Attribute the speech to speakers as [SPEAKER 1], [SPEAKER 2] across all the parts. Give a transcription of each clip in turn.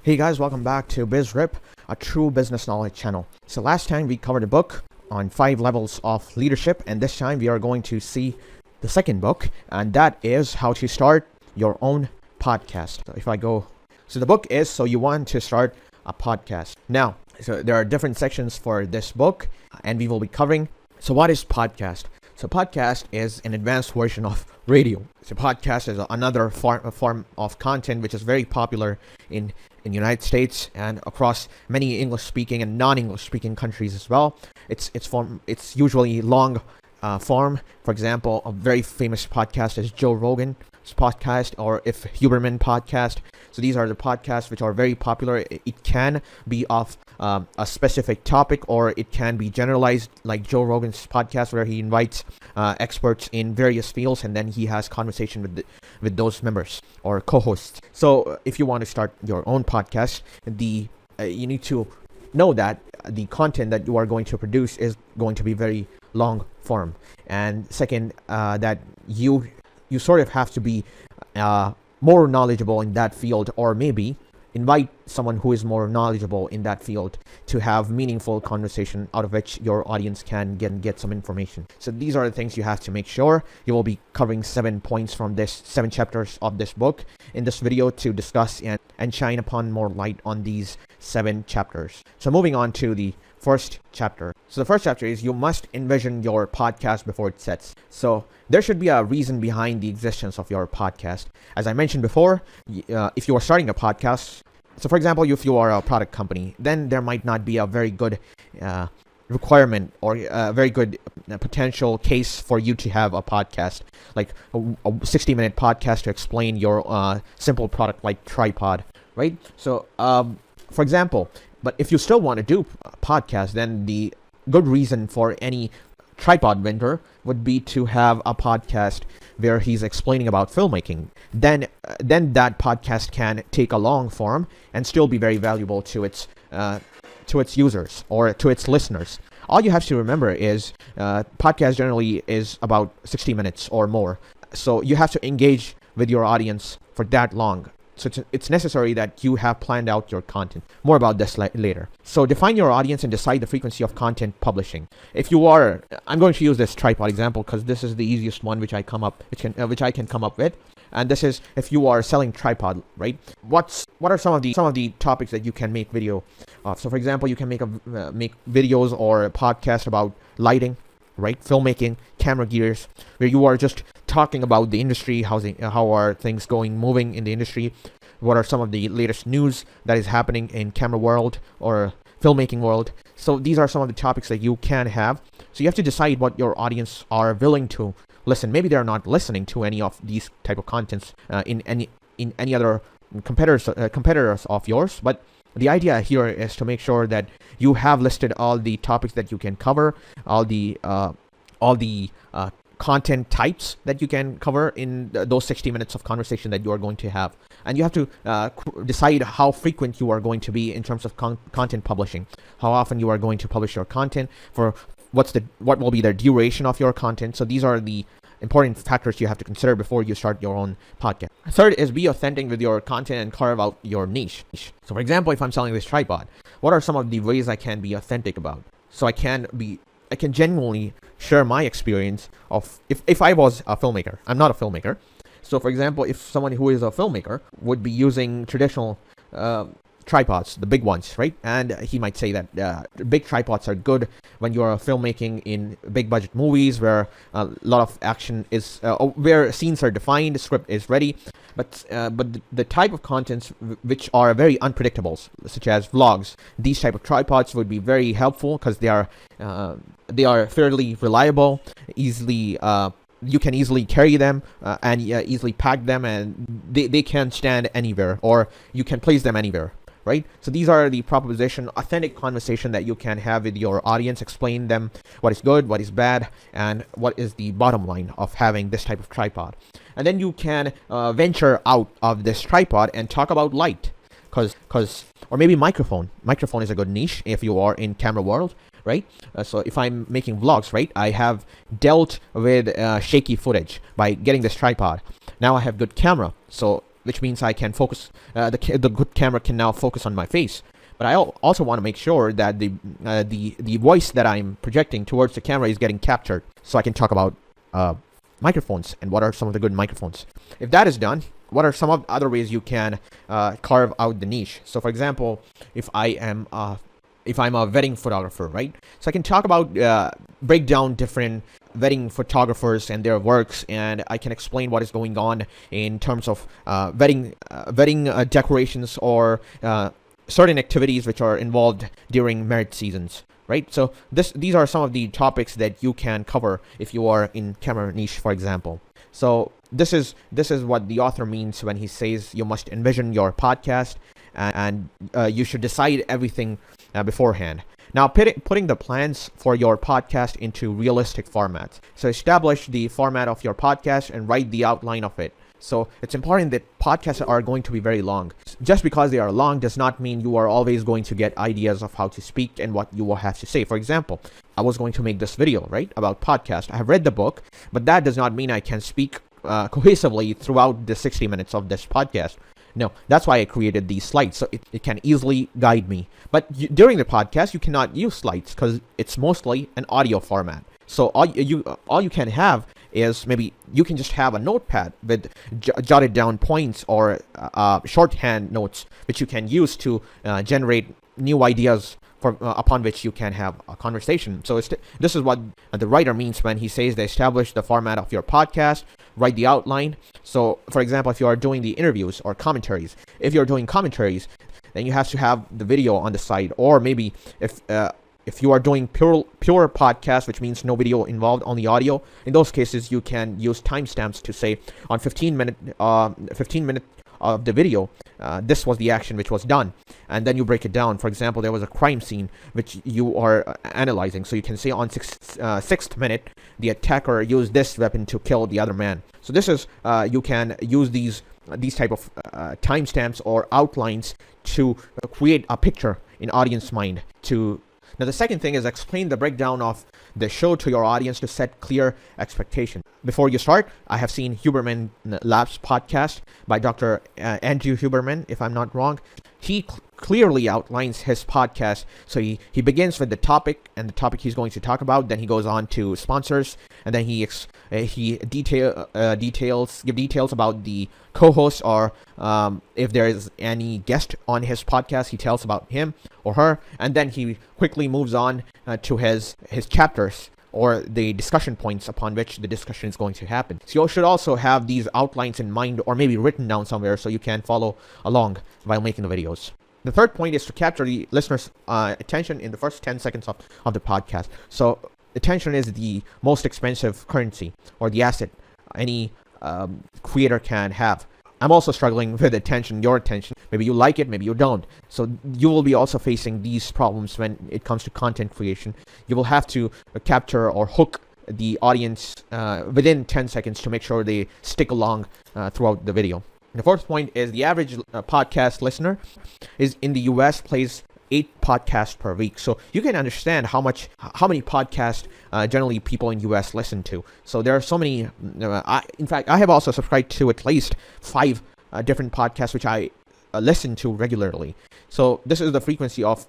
[SPEAKER 1] Hey guys, welcome back to BizRip, a true business knowledge channel. So last time we covered a book on 5 levels of leadership, and this time we are going to see the second book, and that is how to start your own podcast. So the book is So You Want to Start a Podcast. Now, so there are different sections for this book, and we will be covering. So what is podcast? So podcast is an advanced version of radio. So podcast is another form of content which is very popular in the United States and across many English-speaking and non-English speaking countries as well. It's usually long form. For example, a very famous podcast is Joe Rogan's podcast, or if Huberman podcast. So these are the podcasts which are very popular. It can be of a specific topic, or it can be generalized, like Joe Rogan's podcast, where he invites experts in various fields, and then he has conversation with those members or co-hosts. So if you want to start your own podcast, you need to know that the content that you are going to produce is going to be very long form. And second, that you sort of have to be more knowledgeable in that field, or maybe invite someone who is more knowledgeable in that field to have meaningful conversation out of which your audience can get some information. So these are the things you have to make sure. You will be covering 7 points from this 7 chapters of this book in this video to discuss and shine upon more light on these 7 chapters. So moving on to the first chapter. So the first chapter is you must envision your podcast before it sets. So there should be a reason behind the existence of your podcast. As I mentioned before, if you are starting a podcast, so for example, if you are a product company, then there might not be a very good requirement or a very good potential case for you to have a podcast, like a 60-minute podcast to explain your simple product like tripod, right? So for example, but if you still want to do a podcast, then the good reason for any tripod vendor would be to have a podcast where he's explaining about filmmaking. Then that podcast can take a long form and still be very valuable to its users or to its listeners. All you have to remember is podcast generally is about 60 minutes or more. So you have to engage with your audience for that long. So it's necessary that you have planned out your content. More about this later. So define your audience and decide the frequency of content publishing. I'm going to use this tripod example because this is the easiest one which I can come up with. And this is if you are selling tripod, right? What are some of the topics that you can make video of? So for example, you can make videos or a podcast about lighting, right? Filmmaking, camera gears, where you are just talking about the industry, how are things moving in the industry, what are some of the latest news that is happening in camera world or filmmaking world. So these are some of the topics that you can have. So you have to decide what your audience are willing to listen. Maybe they're not listening to any of these type of contents in any other competitors of yours, but the idea here is to make sure that you have listed all the topics that you can cover, all the content types that you can cover in those 60 minutes of conversation that you are going to have. And you have to decide how frequent you are going to be in terms of content publishing, how often you are going to publish your content, for what will be the duration of your content. So these are the important factors you have to consider before you start your own podcast. Third is be authentic with your content and carve out your niche. So for example, if I'm selling this tripod, what are some of the ways I can be authentic about? So I can genuinely share my experience of if I was a filmmaker. I'm not a filmmaker. So for example, if someone who is a filmmaker would be using traditional tripods, the big ones, right? And he might say that big tripods are good when you're filmmaking in big budget movies where a lot of action is, where scenes are defined, the script is ready. But the type of contents which are very unpredictable, such as vlogs, these type of tripods would be very helpful because they are fairly reliable, you can easily carry them and easily pack them, and they can stand anywhere, or you can place them anywhere, right? So these are the proposition, authentic conversation that you can have with your audience, explain them what is good, what is bad, and what is the bottom line of having this type of tripod. And then you can venture out of this tripod and talk about light, or maybe microphone. Microphone is a good niche if you are in camera world, right? So if I'm making vlogs, right, I have dealt with shaky footage by getting this tripod. Now I have good camera. So which means I can focus. The good camera can now focus on my face. But I also want to make sure that the voice that I'm projecting towards the camera is getting captured, so I can talk about microphones and what are some of the good microphones. If that is done, what are some of the other ways you can carve out the niche? So, for example, if I'm a wedding photographer, right? So I can talk about break down different wedding photographers and their works, and I can explain what is going on in terms of wedding decorations or certain activities which are involved during marriage seasons, right? So these are some of the topics that you can cover if you are in camera niche, for example. So this is what the author means when he says you must envision your podcast, and you should decide everything beforehand. Now, putting the plans for your podcast into realistic formats. So establish the format of your podcast and write the outline of it. So it's important that podcasts are going to be very long. Just because they are long does not mean you are always going to get ideas of how to speak and what you will have to say. For example, I was going to make this video, right, about podcast. I have read the book, but that does not mean I can speak cohesively throughout the 60 minutes of this podcast. No, that's why I created these slides, so it can easily guide me. But during the podcast, you cannot use slides because it's mostly an audio format. So all you can have is maybe you can just have a notepad with jotted down points or shorthand notes, which you can use to generate new ideas upon which you can have a conversation. So this is what the writer means when he says they establish the format of your podcast, write the outline. So, for example, if you are doing the interviews or commentaries, if you're doing commentaries, then you have to have the video on the side, or maybe if you are doing pure podcast, which means no video involved, only audio, in those cases you can use timestamps to say on 15 minute of the video, this was the action which was done, and then you break it down. For example, there was a crime scene which you are analyzing, so you can say on sixth minute the attacker used this weapon to kill the other man. So this is you can use these type of timestamps or outlines to create a picture in audience mind. Now, the second thing is explain the breakdown of the show to your audience to set clear expectations. Before you start, I have seen Huberman Labs podcast by Dr. Andrew Huberman, if I'm not wrong. He clearly outlines his podcast. So he begins with the topic and the topic he's going to talk about. Then he goes on to sponsors, and then he gives details about the co-host, or if there is any guest on his podcast, he tells about him or her, and then he quickly moves on to his chapters or the discussion points upon which the discussion is going to happen. So you should also have these outlines in mind, or maybe written down somewhere, so you can follow along while making the videos. The third point is to capture the listener's attention in the first 10 seconds of the podcast. So attention is the most expensive currency, or the asset any creator can have. I'm also struggling with your attention. Maybe you like it, maybe you don't. So you will be also facing these problems when it comes to content creation. You will have to capture or hook the audience within 10 seconds to make sure they stick along throughout the video. The fourth point is the average podcast listener is in the US plays 8 podcasts per week. So you can understand how many podcasts generally people in US listen to. So there are so many. In fact, I have also subscribed to at least 5 different podcasts which I listen to regularly. So this is the frequency of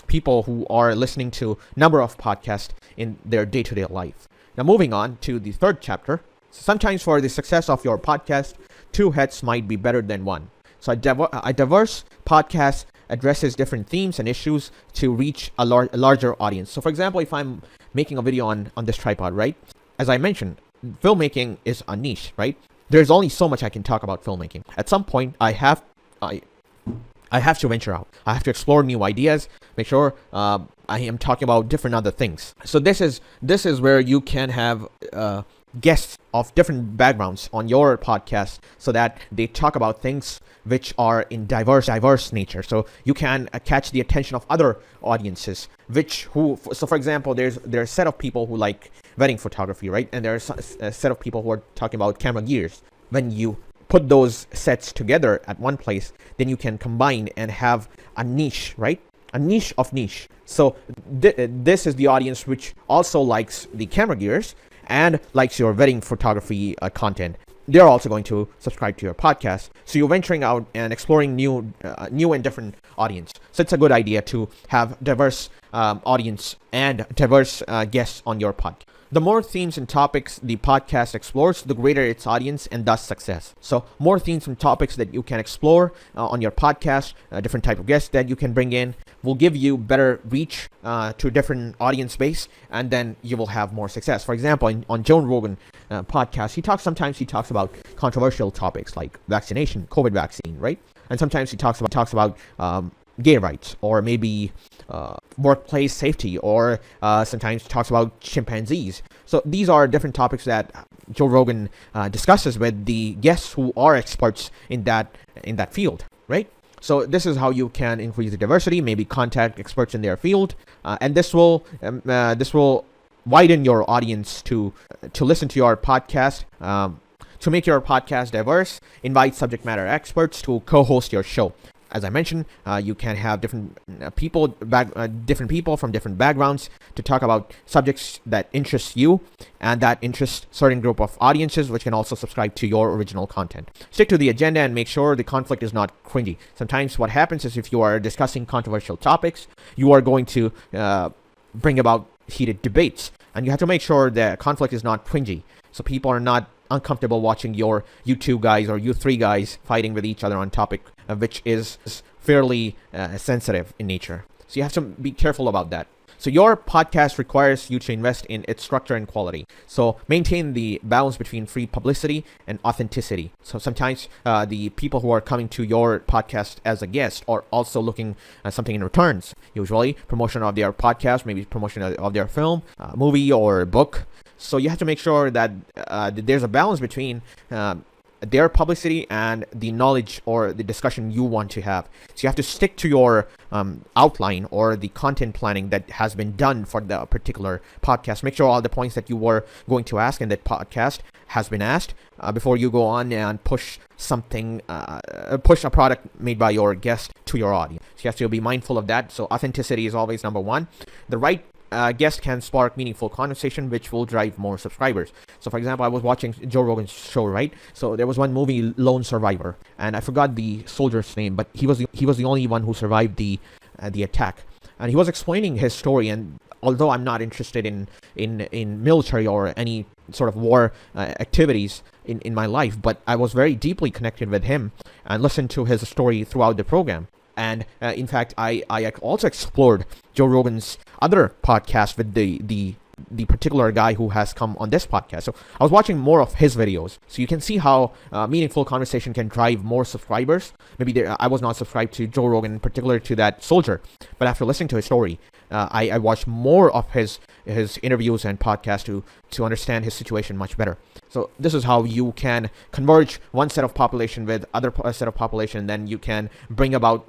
[SPEAKER 1] people who are listening to number of podcasts in their day-to-day life. Now, moving on to the third chapter. Sometimes for the success of your podcast, 2 heads might be better than one. So a diverse podcast addresses different themes and issues to reach a larger audience. So, for example, if I'm making a video on this tripod, right? As I mentioned, filmmaking is a niche, right? There's only so much I can talk about filmmaking. At some point, I have to venture out. I have to explore new ideas, make sure I am talking about different other things. So this is where you can have guests of different backgrounds on your podcast, so that they talk about things which are in diverse nature. So you can catch the attention of other audiences, so for example, there's a set of people who like wedding photography, right? And there's a set of people who are talking about camera gears. When you put those sets together at one place, then you can combine and have a niche, right? A niche of niche. So this is the audience which also likes the camera gears and likes your wedding photography content. they're also going to subscribe to your podcast. So you're venturing out and exploring new and different audience. So it's a good idea to have diverse audience and diverse guests on your podcast. The more themes and topics the podcast explores, the greater its audience and thus success. So more themes and topics that you can explore on your podcast, different type of guests that you can bring in, will give you better reach to a different audience base, and then you will have more success. For example, on Joe Rogan podcast, he talks about controversial topics like vaccination, COVID vaccine, right? And sometimes he talks about gay rights, or maybe workplace safety, or sometimes talks about chimpanzees. So these are different topics that Joe Rogan discusses with the guests who are experts in that field, right? So this is how you can increase the diversity, maybe contact experts in their field, and this will widen your audience to listen to your podcast. To make your podcast diverse, invite subject matter experts to co-host your show. As I mentioned, you can have different people from different backgrounds to talk about subjects that interest you and that interest certain group of audiences, which can also subscribe to your original content. Stick to the agenda and make sure the conflict is not cringy. Sometimes what happens is, if you are discussing controversial topics, you are going to bring about heated debates, and you have to make sure the conflict is not cringy, so people are not uncomfortable watching your you two guys or you three guys fighting with each other on topic which is fairly sensitive in nature. So you have to be careful about that. So your podcast requires you to invest in its structure and quality. So maintain the balance between free publicity and authenticity. So sometimes the people who are coming to your podcast as a guest are also looking at something in returns. Usually promotion of their podcast, maybe promotion of their film, movie, or book. So you have to make sure that there's a balance between their publicity and the knowledge or the discussion you want to have. So you have to stick to your outline or the content planning that has been done for the particular podcast. Make sure all the points that you were going to ask in that podcast has been asked before you go on and push a product made by your guest to your audience. So you have to be mindful of that. So authenticity is always number one. The right guest can spark meaningful conversation, which will drive more subscribers. So for example, I was watching Joe Rogan's show, right? So there was one movie, Lone Survivor, and I forgot the soldier's name, but he was the only one who survived the attack, and he was explaining his story. And although I'm not interested in military or any sort of war activities in my life, but I was very deeply connected with him and listened to his story throughout the program. And in fact, I also explored Joe Rogan's other podcast with the particular guy who has come on this podcast. So I was watching more of his videos. So you can see how meaningful conversation can drive more subscribers. Maybe I was not subscribed to Joe Rogan, in particular to that soldier, but after listening to his story, I watched more of his interviews and podcasts to understand his situation much better. So this is how you can converge one set of population with other set of population. Then you can bring about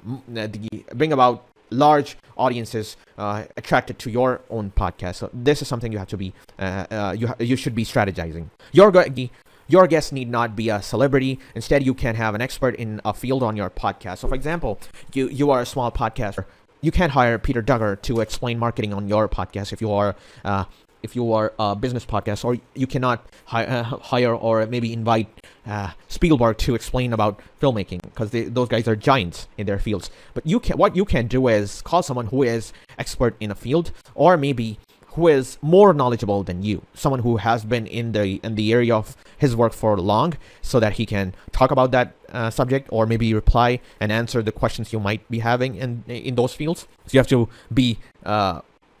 [SPEAKER 1] large audiences attracted to your own podcast. So this is something you have to be you should be strategizing. Your guest need not be a celebrity. Instead, you can have an expert in a field on your podcast. So for example, you are a small podcaster. You can't hire Peter Duggar to explain marketing on your podcast if you are a business podcast, or you cannot hire or maybe invite Spielberg to explain about filmmaking, because those guys are giants in their fields. But what you can do is call someone who is expert in a field, or maybe who is more knowledgeable than you, someone who has been in the area of his work for long, so that he can talk about that subject, or maybe reply and answer the questions you might be having in those fields. So you have to be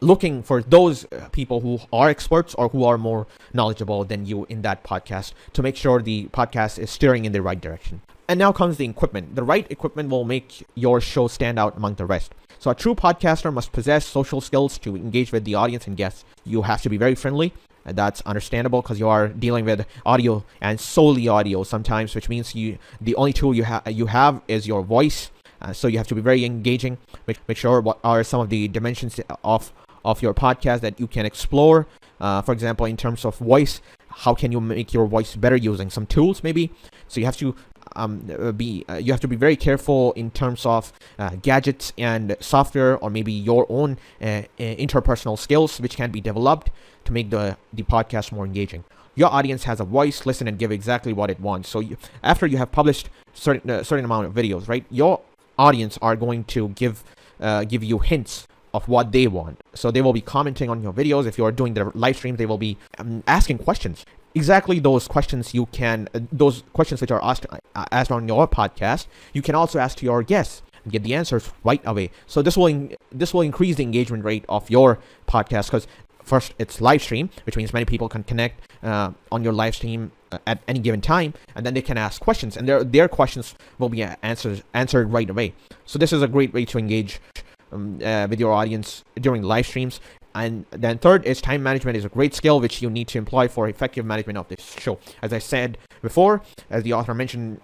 [SPEAKER 1] looking for those people who are experts or who are more knowledgeable than you in that podcast, to make sure the podcast is steering in the right direction. And now comes the equipment. The right equipment will make your show stand out among the rest. So a true podcaster must possess social skills to engage with the audience and guests. You have to be very friendly. And that's understandable, because you are dealing with audio and solely audio sometimes, which means the only tool you have is your voice. So you have to be very engaging. Make sure what are some of the dimensions of your podcast that you can explore. For example, in terms of voice, how can you make your voice better using some tools maybe? So you have to be very careful in terms of gadgets and software, or maybe your own interpersonal skills, which can be developed to make the podcast more engaging. your audience has a voice, listen and give exactly what it wants. So after you have published certain amount of videos, right, your audience are going to give you hints of what they want. So they will be commenting on your videos. If you are doing the live streams, they will be asking questions. Exactly those questions those questions which are asked on your podcast, you can also ask to your guests and get the answers right away. So this will increase the engagement rate of your podcast, because first, it's live stream, which means many people can connect on your live stream at any given time, and then they can ask questions, and their questions will be answered right away. So this is a great way to engage with your audience during live streams. And then third is time management is a great skill which you need to employ for effective management of this show. As I said before, as the author mentioned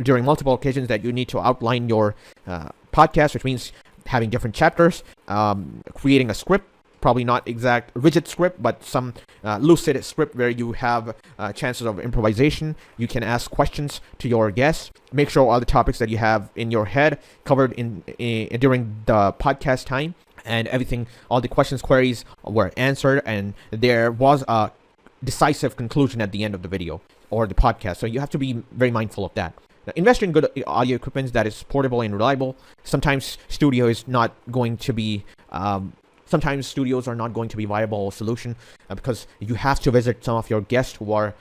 [SPEAKER 1] during multiple occasions, that you need to outline your podcast, which means having different chapters, creating a script, probably not exact rigid script, but some lucid script where you have chances of improvisation. You can ask questions to your guests. Make sure all the topics that you have in your head covered during the podcast time, and everything, all the queries were answered, and there was a decisive conclusion at the end of the video or the podcast. So you have to be very mindful of that. Now, invest in good audio equipment that is portable and reliable. Sometimes studios are not going to be viable solution because you have to visit some of your guests who are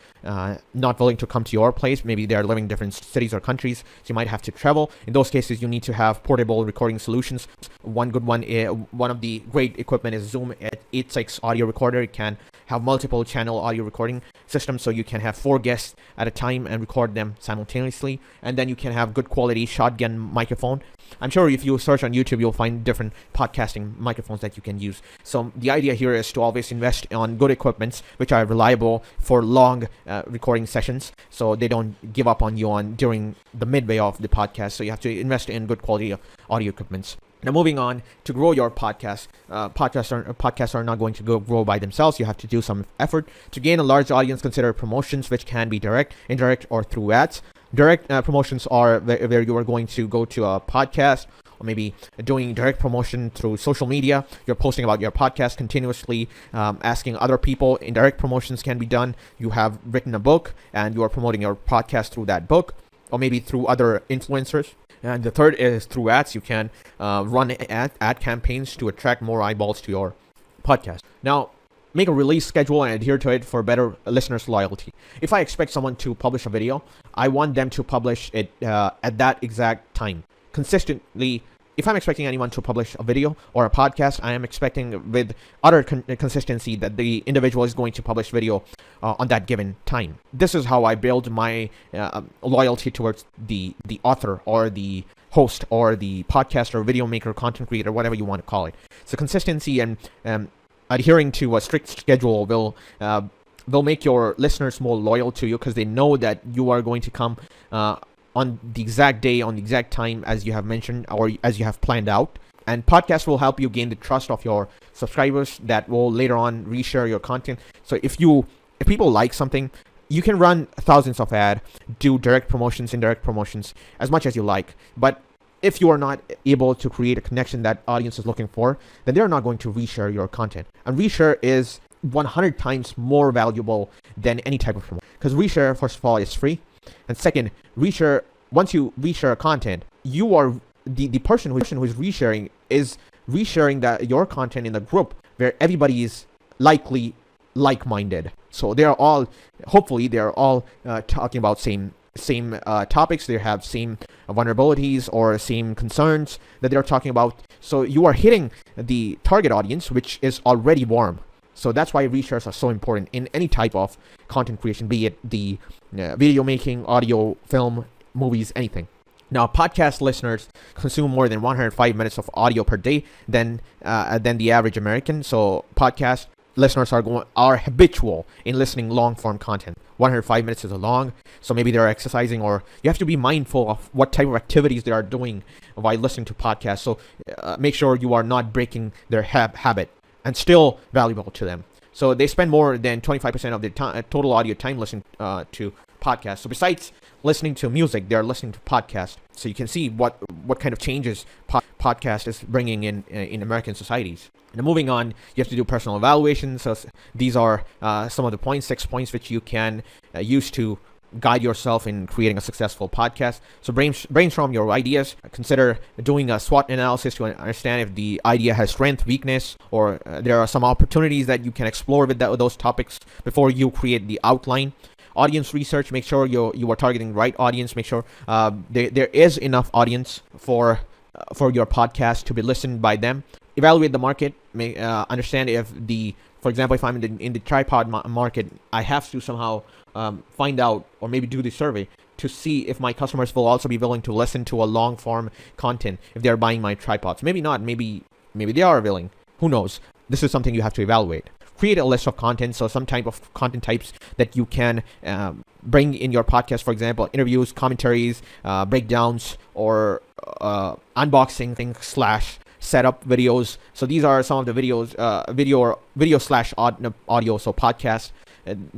[SPEAKER 1] not willing to come to your place. Maybe they're living in different cities or countries, so you might have to travel. In those cases, you need to have portable recording solutions. One of the great equipment is Zoom 8.6 audio recorder. It can have multiple channel audio recording systems, so you can have 4 guests at a time and record them simultaneously. And then you can have good quality shotgun microphone. I'm sure if you search on YouTube, you'll find different podcasting microphones that you can use. So the idea here is to always invest on good equipments which are reliable for long recording sessions, so they don't give up on you during the midway of the podcast. So you have to invest in good quality audio equipments. Now, moving on to grow your podcast. Podcasts are not going to grow by themselves. You have to do some effort. To gain a large audience, consider promotions, which can be direct, indirect, or through ads. Direct promotions are where you are going to go to a podcast, or maybe doing direct promotion through social media. You're posting about your podcast continuously, asking other people. Indirect promotions can be done. You have written a book and you are promoting your podcast through that book, or maybe through other influencers. And the third is through ads. You can run ad campaigns to attract more eyeballs to your podcast. Now, make a release schedule and adhere to it for better listeners' loyalty. If I expect someone to publish a video, I want them to publish it at that exact time, consistently. If I'm expecting anyone to publish a video or a podcast, I am expecting with utter consistency that the individual is going to publish video on that given time. This is how I build my loyalty towards the author or the host or the podcaster, video maker, content creator, whatever you want to call it. So consistency and adhering to a strict schedule will make your listeners more loyal to you, because they know that you are going to come on the exact day, on the exact time as you have mentioned or as you have planned out. And podcasts will help you gain the trust of your subscribers that will later on reshare your content. So if people like something, you can run thousands of ads, do direct promotions, indirect promotions, as much as you like. But if you are not able to create a connection that audience is looking for, then they're not going to reshare your content. And reshare is 100 times more valuable than any type of promotion. Because reshare, first of all, is free. And second, once you reshare content, you are the person who is resharing is resharing your content in a group where everybody is likely like-minded. So hopefully they are all talking about same topics. They have same vulnerabilities or same concerns that they're talking about. So you are hitting the target audience, which is already warm. So that's why reshares are so important in any type of content creation, be it the video making, audio, film, movies, anything. Now, podcast listeners consume more than 105 minutes of audio per day than the average American. So podcast listeners are habitual in listening long form content. 105 minutes is long, so maybe they're exercising, or you have to be mindful of what type of activities they are doing while listening to podcasts. So make sure you are not breaking their habit and still valuable to them. So they spend more than 25% of their total audio time listening to podcasts. So besides listening to music, they're listening to podcasts. So you can see what kind of changes podcast is bringing in American societies. Now moving on, you have to do personal evaluation. So these are some of the points, 6 points, which you can use to guide yourself in creating a successful podcast. So brainstorm your ideas. Consider doing a SWOT analysis to understand if the idea has strength, weakness, or there are some opportunities that you can explore with those topics before you create the outline. Audience research. Make sure you are targeting the right audience. Make sure there is enough audience for your podcast to be listened by them. Evaluate the market. Understand if for example, if I'm in the tripod market, I have to somehow find out or maybe do the survey to see if my customers will also be willing to listen to a long form content if they're buying my tripods. Maybe not. Maybe they are willing. Who knows? This is something you have to evaluate. Create a list of content, so some type of content types that you can bring in your podcast. For example, interviews, commentaries, breakdowns, or unboxing things / setup videos. So these are some of the videos, video / audio, so podcast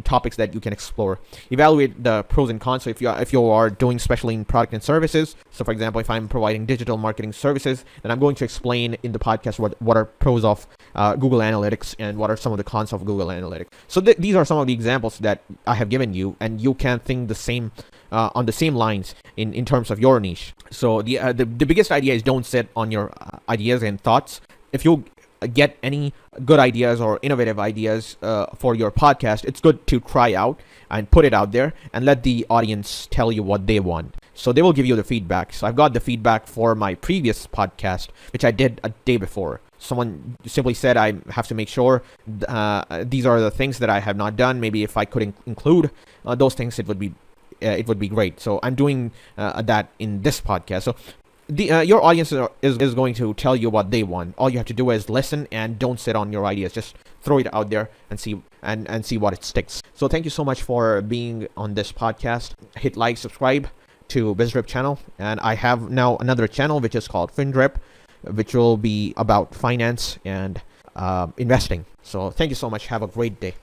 [SPEAKER 1] topics that you can explore. Evaluate the pros and cons. So if you are doing especially in product and services, so for example, if I'm providing digital marketing services, then I'm going to explain in the podcast what are pros of Google Analytics and what are some of the cons of Google Analytics. So these are some of the examples that I have given you, and you can think the same on the same lines in terms of your niche. So the biggest idea is don't sit on your ideas and thoughts. If you get any good ideas or innovative ideas for your podcast, it's good to try out and put it out there and let the audience tell you what they want. So they will give you the feedback. So I've got the feedback for my previous podcast, which I did a day before. Someone simply said I have to make sure these are the things that I have not done. Maybe if I could include those things, it would be great. So I'm doing that in this podcast. So your audience is going to tell you what they want. All you have to do is listen and don't sit on your ideas. Just throw it out there and see what it sticks. So thank you so much for being on this podcast. Hit like, subscribe to BizRip channel, and I have now another channel which is called FinDrip, which will be about finance and investing. So thank you so much. Have a great day.